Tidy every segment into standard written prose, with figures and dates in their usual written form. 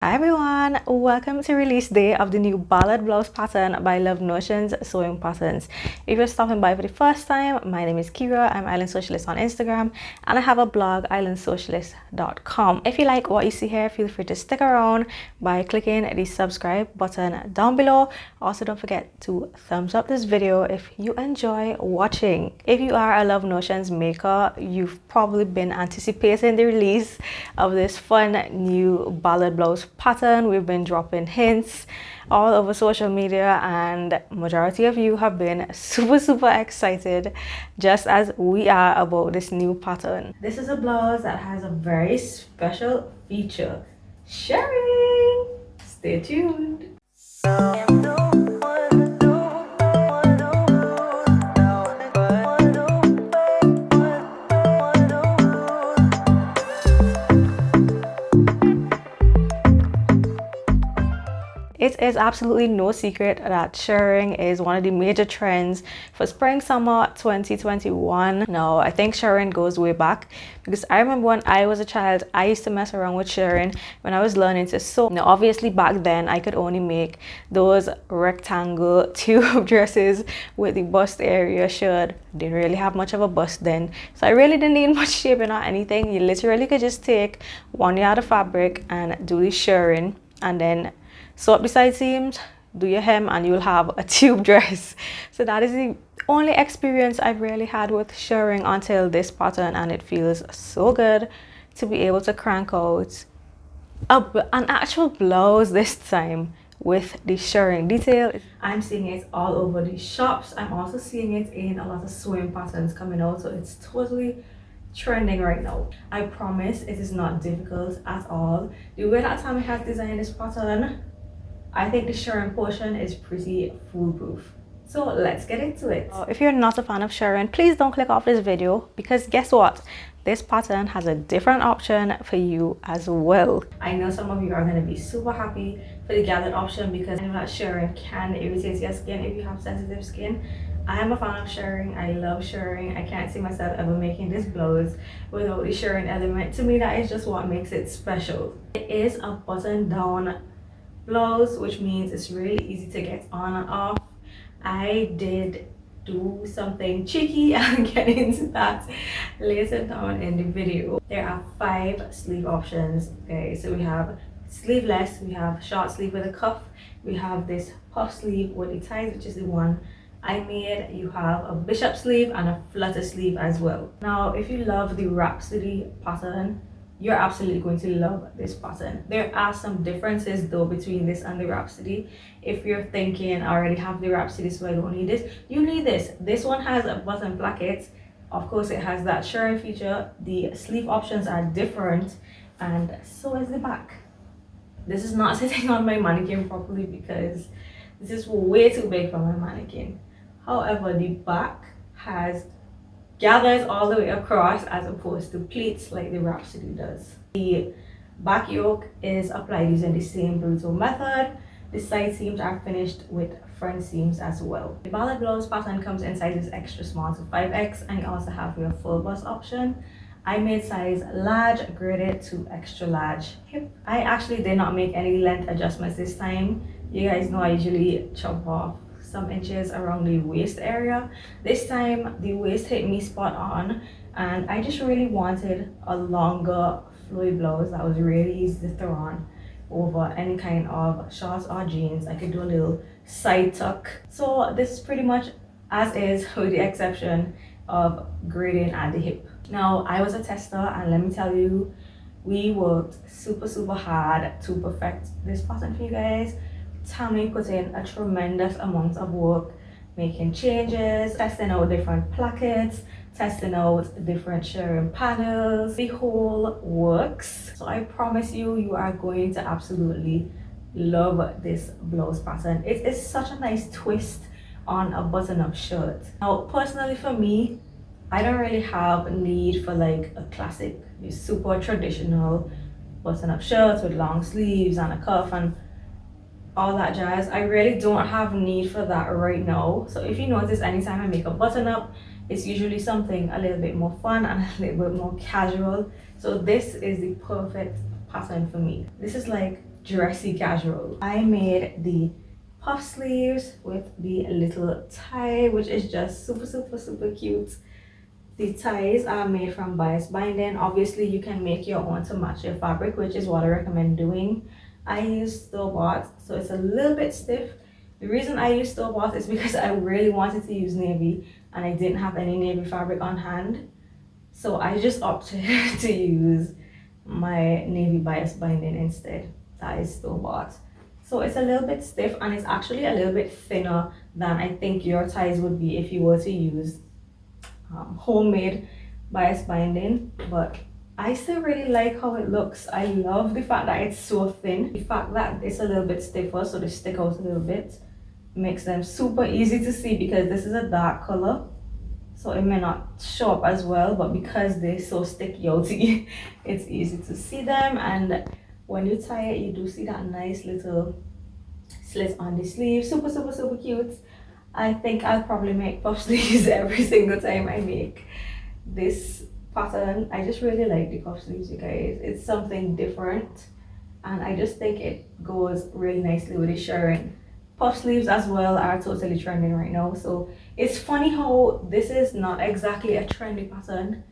Hi everyone, welcome to release day of the new Ballad Blouse pattern by Love Notions Sewing Patterns. If you're stopping by for the first time, my name is Kira. I'm Island Socialist on Instagram and I have a blog, islandsocialist.com. If you like what you see here, feel free to stick around by clicking the subscribe button down below. Also, don't forget to thumbs up this video if you enjoy watching. If you are a Love Notions maker, you've probably been anticipating the release of this fun new Ballad Blouse pattern. We've been dropping hints all over social media and majority of you have been super excited, just as we are, about this new pattern. This is a blouse that has a very special feature: shirring. Stay tuned. It is absolutely no secret that shirring is one of the major trends for spring summer 2021. Now, I think shirring goes way back because I remember when I was a child, I used to mess around with shirring when I was learning to sew. Now, obviously back then I could only make those rectangle tube dresses with the bust area shirred. Didn't really have much of a bust then, so I really didn't need much shaping or anything. You literally could just take 1 yard of fabric and do the shirring and then sew up the side seams, do your hem, and you'll have a tube dress. So that is the only experience I've really had with shirring until this pattern, and it feels so good to be able to crank out an actual blouse this time with the shirring detail. I'm seeing it all over the shops. I'm also seeing it in a lot of sewing patterns coming out, so it's totally trending right now. I promise it is not difficult at all. The way that Tammy has designed this pattern, I think the shirring portion is pretty foolproof. So let's get into it. If you're not a fan of shirring, please don't click off this video because guess what? This pattern has a different option for you as well. I know some of you are going to be super happy for the gathered option because I know that shirring can irritate your skin if you have sensitive skin. I am a fan of shirring. I love shirring. I can't see myself ever making this blouse without the shirring element. To me, that is just what makes it special. It is a button down blouse, which means it's really easy to get on and off. I did do something cheeky and get into that later down in the video. There are 5 sleeve options, guys. So we have sleeveless, we have short sleeve with a cuff, we have this puff sleeve with the ties, which is the one I made. You have a bishop sleeve and a flutter sleeve as well. Now, if you love the Rhapsody pattern, you're absolutely going to love this pattern. There are some differences though between this and the Rhapsody. If you're thinking, I already have the Rhapsody so I don't need this, you need this. This one has a button placket. Of course, it has that shirring feature. The sleeve options are different, and so is the back. This is not sitting on my mannequin properly because this is way too big for my mannequin. However, the back gathers all the way across as opposed to pleats like the Rhapsody does. The back yoke is applied using the same brutal method. The side seams are finished with front seams as well. The Ballad Blouse pattern comes in sizes extra small to 5X, and you also have your full bust option. I made size large graded to extra large hip. I actually did not make any length adjustments this time. You guys know I usually chop off some inches around the waist area. This time the waist hit me spot on, and I just really wanted a longer flowy blouse that was really easy to throw on over any kind of shorts or jeans. I could do a little side tuck. So this is pretty much as is, with the exception of grading at the hip. Now, I was a tester, and let me tell you, we worked super hard to perfect this pattern for you guys. Tammy put in a tremendous amount of work, making changes, testing out different plackets, testing out different shirring panels. The whole works. So I promise you, you are going to absolutely love this blouse pattern. It is such a nice twist on a button-up shirt. Now, personally for me, I don't really have a need for like a classic, super traditional button-up shirt with long sleeves and a cuff and all that jazz. I really don't have need for that right now. So if you notice, anytime I make a button up, it's usually something a little bit more fun and a little bit more casual. So this is the perfect pattern for me. This is like dressy casual. I made the puff sleeves with the little tie, which is just super cute. The ties are made from bias binding. Obviously you can make your own to match your fabric, which is what I recommend doing. I use store-bought, so it's a little bit stiff. The reason I use store-bought is because I really wanted to use navy and I didn't have any navy fabric on hand, so I just opted to use my navy bias binding instead. That is store-bought. So it's a little bit stiff and it's actually a little bit thinner than I think your ties would be if you were to use homemade bias binding, but I still really like how it looks. I love the fact that it's so thin. The fact that it's a little bit stiffer, so they stick out a little bit, makes them super easy to see because this is a dark color, so it may not show up as well, but because they're so sticky outy, it's easy to see them. And when you tie it, you do see that nice little slit on the sleeve. Super cute. I think I'll probably make puff sleeves every single time I make this pattern. I just really like the puff sleeves, you guys. It's something different and I just think it goes really nicely with the Shirring. Puff sleeves as well are totally trending right now, so it's funny how this is not exactly a trendy pattern,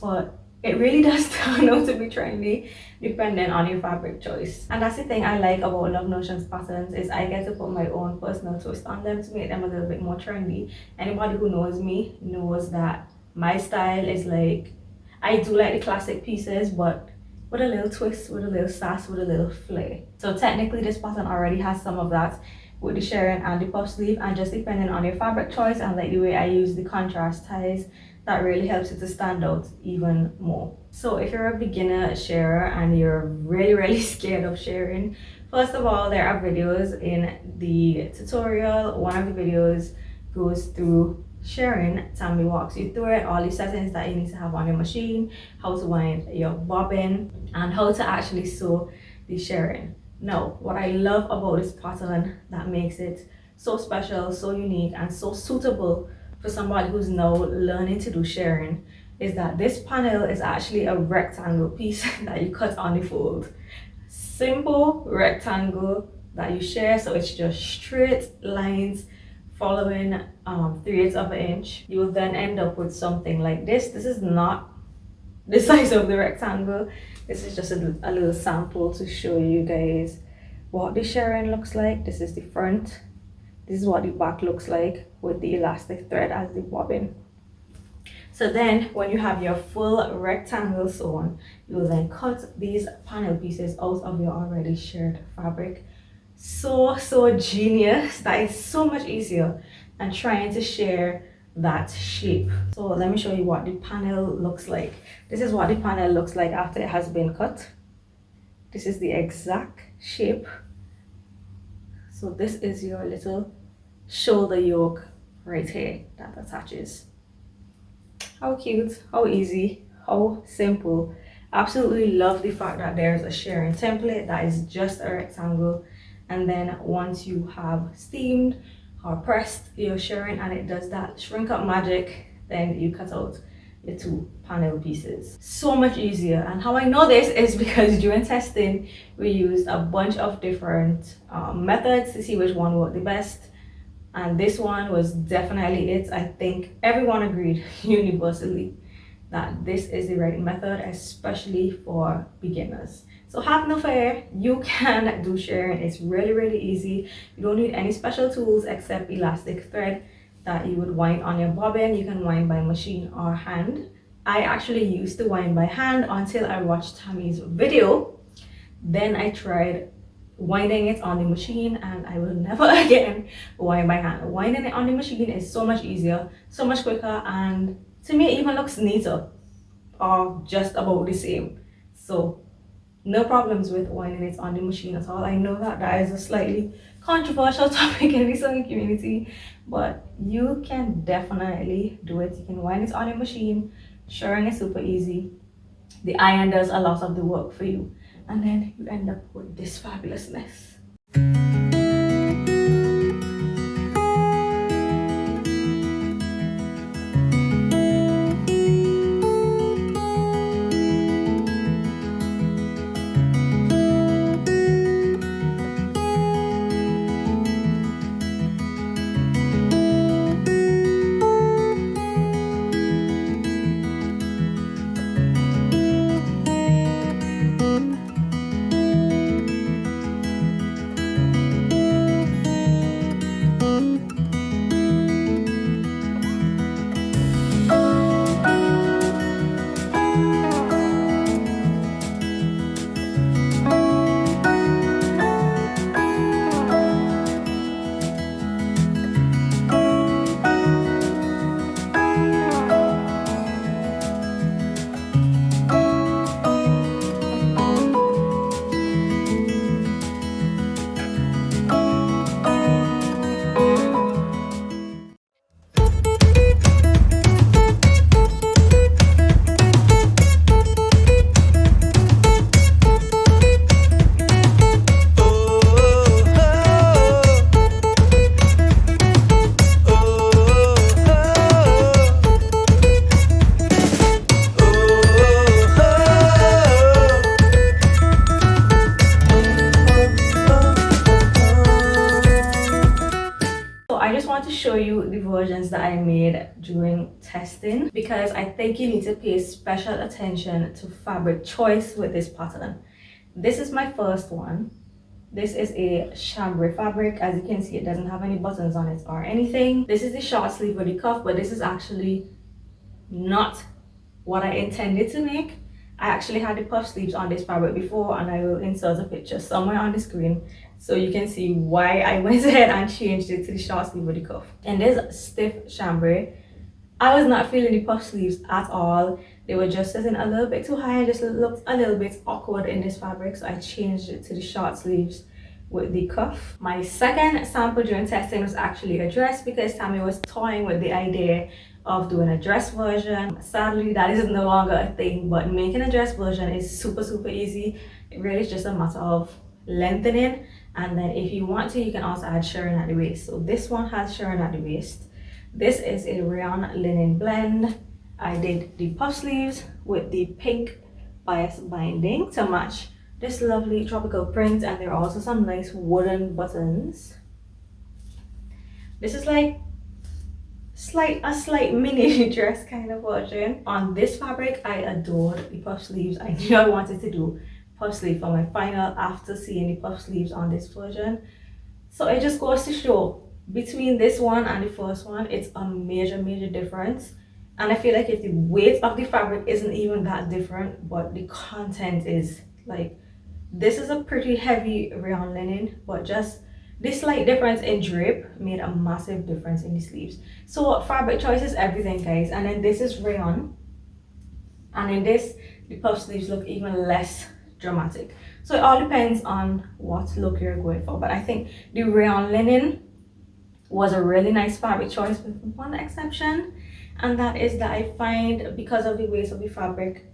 but it really does turn out to be trendy depending on your fabric choice. And that's the thing I like about Love Notions patterns, is I get to put my own personal twist on them to make them a little bit more trendy. Anybody who knows me knows that my style is like, I do like the classic pieces, but with a little twist, with a little sass, with a little flair. So technically this pattern already has some of that with the Shirring and the puff sleeve, and just depending on your fabric choice and like the way I use the contrast ties, that really helps it to stand out even more. So if you're a beginner sharer and you're really scared of shirring, first of all, there are videos in the tutorial. One of the videos goes through shirring. Tammy walks you through it, all the settings that you need to have on your machine, how to wind your bobbin, and how to actually sew the shirring. Now, what I love about this pattern that makes it so special, so unique, and so suitable for somebody who's now learning to do shirring is that this panel is actually a rectangle piece that you cut on the fold. Simple rectangle that you share, so it's just straight lines following 3/8 of an inch. You will then end up with something like this. This is not the size of the rectangle. This is just a little sample to show you guys what the shirring looks like. This is the front. This is what the back looks like with the elastic thread as the bobbin. So then when you have your full rectangle sewn, you will then cut these panel pieces out of your already shirred fabric. So genius. That is so much easier than trying to share that shape. So let me show you what the panel looks like. This is what the panel looks like after it has been cut. This is the exact shape. So this is your little shoulder yoke right here that attaches. How cute, how easy, how simple. Absolutely love the fact that there's a shirring template that is just a rectangle, and then once you have steamed or pressed your shirring and it does that shrink up magic, then you cut out the two panel pieces. So much easier. And how I know this is because during testing we used a bunch of different methods to see which one worked the best, and this one was definitely it. I think everyone agreed universally that this is the right method, especially for beginners. So have no fear, you can do shirring. It's really easy. You don't need any special tools except elastic thread that you would wind on your bobbin. You can wind by machine or hand. I actually used to wind by hand until I watched Tammy's video. Then I tried winding it on the machine, and I will never again wind by hand. Winding it on the machine is so much easier, so much quicker, and to me it even looks neater, or just about the same. So no problems with winding it on the machine at all. I know that that is a slightly controversial topic in the sewing community, but you can definitely do it. You can wind it on your machine. Shirring is super easy. The iron does a lot of the work for you, and then you end up with this fabulousness. just want to show you the versions that I made during testing, because I think you need to pay special attention to fabric choice with this pattern. This is my first one. This is a chambray fabric. As you can see, it doesn't have any buttons on it or anything. This is the short sleeve with the cuff, but this is actually not what I intended to make. I actually had the puff sleeves on this fabric before, and I will insert a picture somewhere on the screen so you can see why I went ahead and changed it to the short sleeve with the cuff. And this stiff chambray, I was not feeling the puff sleeves at all. They were just sitting a little bit too high and just looked a little bit awkward in this fabric, so I changed it to the short sleeves with the cuff. My second sample during testing was actually a dress, because Tammy was toying with the idea of doing a dress version. Sadly, that is no longer a thing, but making a dress version is super easy. It really is just a matter of lengthening, and then if you want to, you can also add shirring at the waist. So this one has shirring at the waist. This is a rayon linen blend. I did the puff sleeves with the pink bias binding to match this lovely tropical print, and there are also some nice wooden buttons. This is like a slight mini dress kind of version. On this fabric, I adored the puff sleeves. I knew I wanted to do puff sleeve for my final after seeing the puff sleeves on this version. So it just goes to show, between this one and the first one, it's a major difference. And I feel like if the weight of the fabric isn't even that different, but the content is, like, this is a pretty heavy rayon linen, but just this slight difference in drape made a massive difference in the sleeves. So fabric choice is everything, guys. And then this is rayon, and in this, the puff sleeves look even less dramatic. So it all depends on what look you're going for, but I think the rayon linen was a really nice fabric choice, with one exception, and that is that I find, because of the weight of the fabric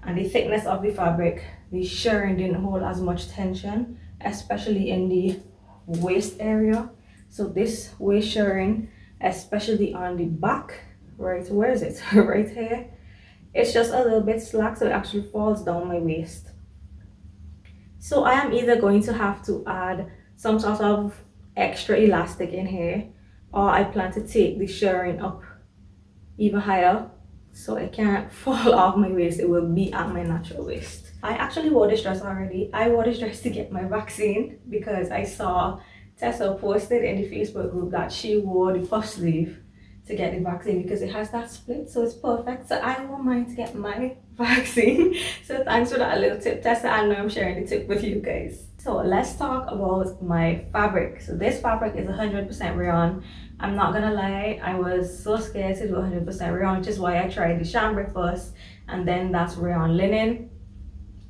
and the thickness of the fabric, the shirring didn't hold as much tension, especially in the waist area. So this waist shirring, especially on the back, right, where is it? Right here, it's just a little bit slack, so it actually falls down my waist. So I am either going to have to add some sort of extra elastic in here, or I plan to take the shirring up even higher so it can't fall off my waist. It will be at my natural waist. I actually wore this dress already. I wore this dress to get my vaccine, because I saw Tessa posted in the Facebook group that she wore the puff sleeve to get the vaccine, because it has that split, so it's perfect. So I wore mine to get my vaccine. So thanks for that little tip, Tessa. I know I'm sharing the tip with you guys. So let's talk about my fabric. So this fabric is 100% rayon. I'm not gonna lie, I was so scared to do 100% rayon, which is why I tried the chambray first, and then that's rayon linen.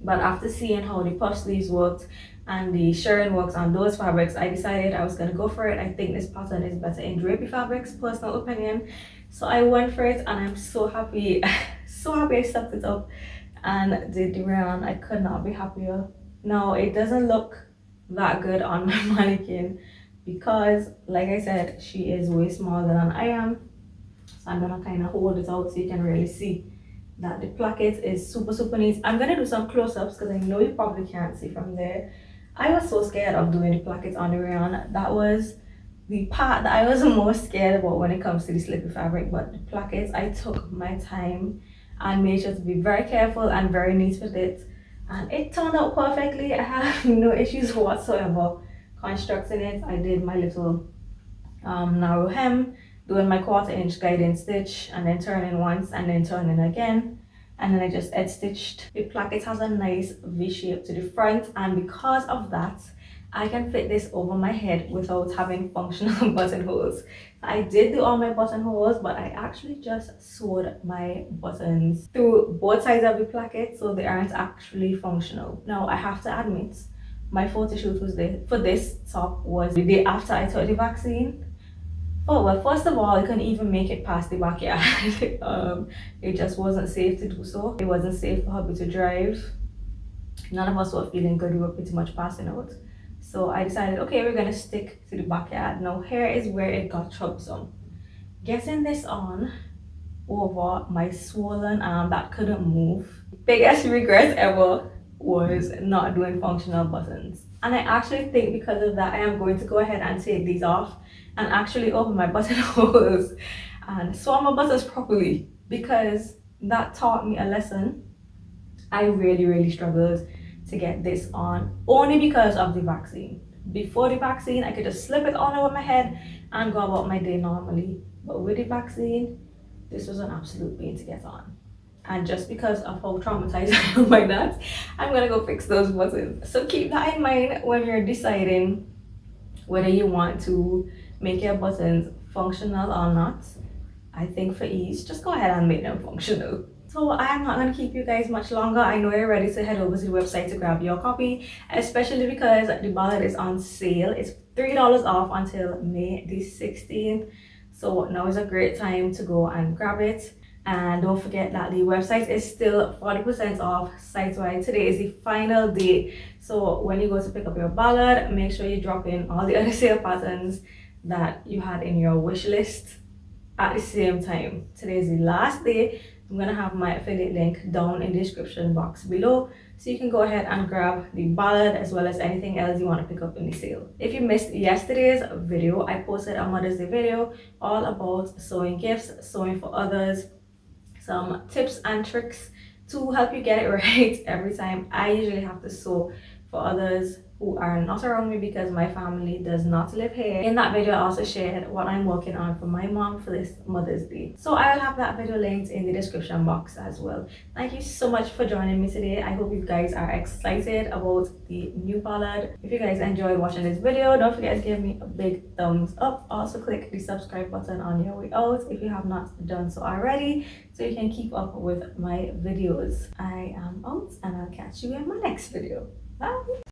But after seeing how the puff sleeves worked and the shirring works on those fabrics, I decided I was gonna go for it. I think this pattern is better in drapey fabrics, personal opinion. So I went for it, and I'm so happy, so happy I stepped it up and did the rayon. I could not be happier. Now, it doesn't look that good on my mannequin, because, like I said, she is way smaller than I am. So I'm gonna kind of hold it out so you can really see that the placket is super neat. I'm gonna do some close-ups, because I know you probably can't see from there. I was so scared of doing the placket on the rayon. That was the part that I was most scared about when it comes to the slippy fabric. But the plackets, I took my time and made sure to be very careful and very neat with it, and it turned out perfectly. I have no issues whatsoever constructing it. I did my little narrow hem, doing my 1/4 inch guiding stitch, and then turning once and then turning again, and then I just edge stitched. The placket has a nice V shape to the front, and because of that, I can fit this over my head without having functional buttonholes. I did do all my buttonholes, but I actually just sewed my buttons through both sides of the placket, so they aren't actually functional. Now, I have to admit, my photo shoot was there for this top was the day after I took the vaccine. Oh, well, first of all, I couldn't even make it past the backyard. It just wasn't safe to do so. It wasn't safe for hubby to drive. None of us were feeling good. We were pretty much passing out. So I decided, okay, we're gonna stick to the backyard. Now here is where it got troublesome. Getting this on over my swollen arm that couldn't move. Biggest regret ever was not doing functional buttons. And I actually think because of that, I am going to go ahead and take these off and actually open my buttonholes and sew my buttons properly, because that taught me a lesson. I really struggled to get this on, only because of the vaccine. Before the vaccine, I could just slip it on over my head and go about my day normally. But with the vaccine, this was an absolute pain to get on. And just because of how traumatized I am by that, I'm gonna go fix those buttons. So keep that in mind when you're deciding whether you want to make your buttons functional or not. I think for ease, just go ahead and make them functional. So I am not going to keep you guys much longer. I know you're ready to head over to the website to grab your copy, especially because the ballad is on sale. It's $3 off until May the 16th. So now is a great time to go and grab it. And don't forget that the website is still 40% off site-wide. Today is the final day. So when you go to pick up your ballad, make sure you drop in all the other sale patterns that you had in your wish list at the same time. Today is the last day. I'm gonna have my affiliate link down in the description box below, so you can go ahead and grab the ballad as well as anything else you want to pick up in the sale. If you missed yesterday's video, I posted a Mother's Day video all about sewing gifts, sewing for others, some tips and tricks to help you get it right every time. I usually have to sew for others who are not around me because my family does not live here. In that video, I also shared what I'm working on for my mom for this Mother's Day. So I will have that video linked in the description box as well. Thank you so much for joining me today. I hope you guys are excited about the new ballad. If you guys enjoyed watching this video, don't forget to give me a big thumbs up. Also click the subscribe button on your way out if you have not done so already, so you can keep up with my videos. I am out and I'll catch you in my next video. Bye!